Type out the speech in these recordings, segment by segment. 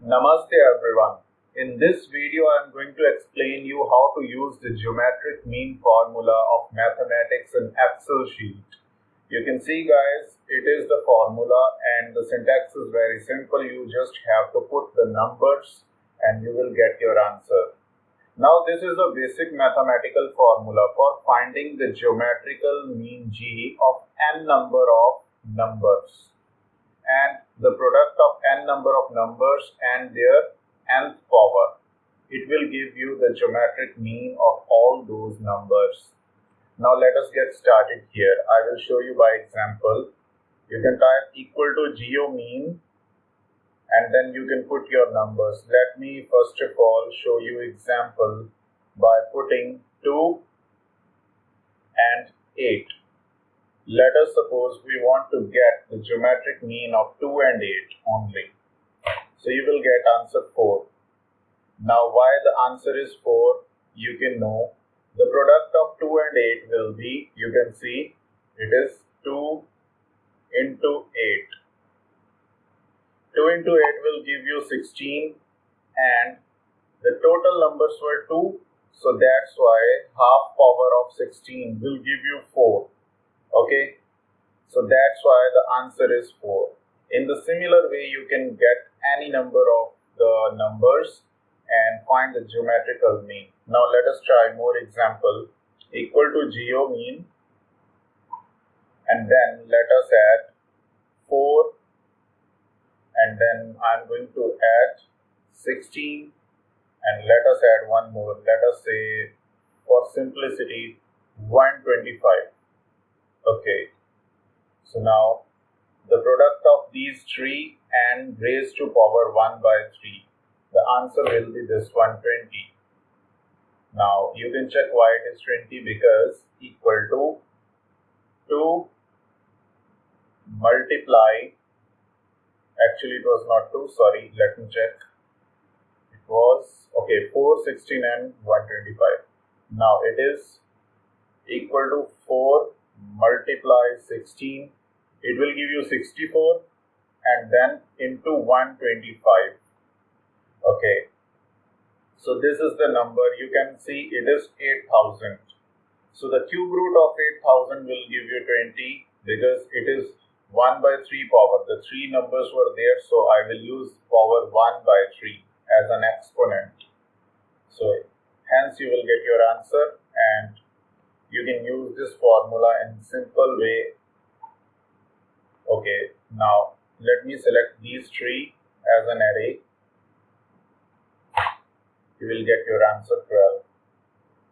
Namaste everyone. In this video I am going to explain you how to use the geometric mean formula of mathematics in Excel sheet. You can see guys, it is the formula and the syntax is very simple. You just have to put the numbers and you will get your answer. Now this is a basic mathematical formula for finding the geometrical mean G of n number of numbers and the product of n number of numbers and their nth power. It will give you the geometric mean of all those numbers. Now let us get started here. I will show you by example. You can type equal to geo mean and then you can put your numbers. Let me first of all show you example by putting 2 and 8. Let us suppose we want to get the geometric mean of 2 and 8 only. So you will get answer 4. Now why the answer is 4, you can know. The product of 2 and 8 will be, you can see, it is 2 into 8. 2 into 8 will give you 16 and the total numbers were 2. So that's why half power of 16 will give you 4. Okay, so that's why the answer is 4. In the similar way, you can get any number of the numbers and find the geometrical mean. Now let us try more example. Equal to geo mean and then let us add 4 and then I'm going to add 16 and let us add one more. Let us say for simplicity 125. Okay, so now the product of these 3 and raised to power 1 by 3, the answer will be this 120. Now you can check why it is 20, because equal to 2 multiply, actually it was not 2, sorry, let me check. It was, okay, 4, 16 and 125. Now it is equal to 4 multiply 16, it will give you 64 and then into 125. Okay, so this is the number. You can see it is 8000. So the cube root of 8000 will give you 20 because it is 1 by 3 power. The 3 numbers were there, so I will use power 1 by 3 as an exponent. So hence you will get your answer and you can use this formula in simple way. Okay, now let me select these 3 as an array. You will get your answer 12.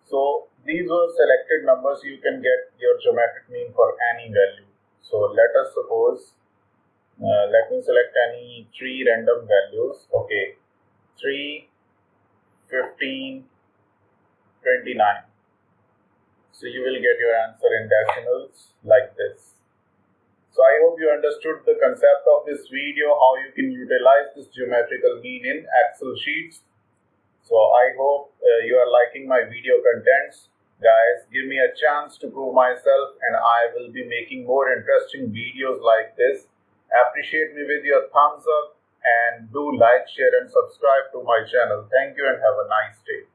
So these were selected numbers. You can get your geometric mean for any value. So let us suppose, let me select any 3 random values. Okay, 3, 15, 29. So you will get your answer in decimals like this. So I hope you understood the concept of this video, how you can utilize this geometrical mean in Excel sheets. So I hope you are liking my video contents. Guys, give me a chance to prove myself and I will be making more interesting videos like this. Appreciate me with your thumbs up and do like, share and subscribe to my channel. Thank you and have a nice day.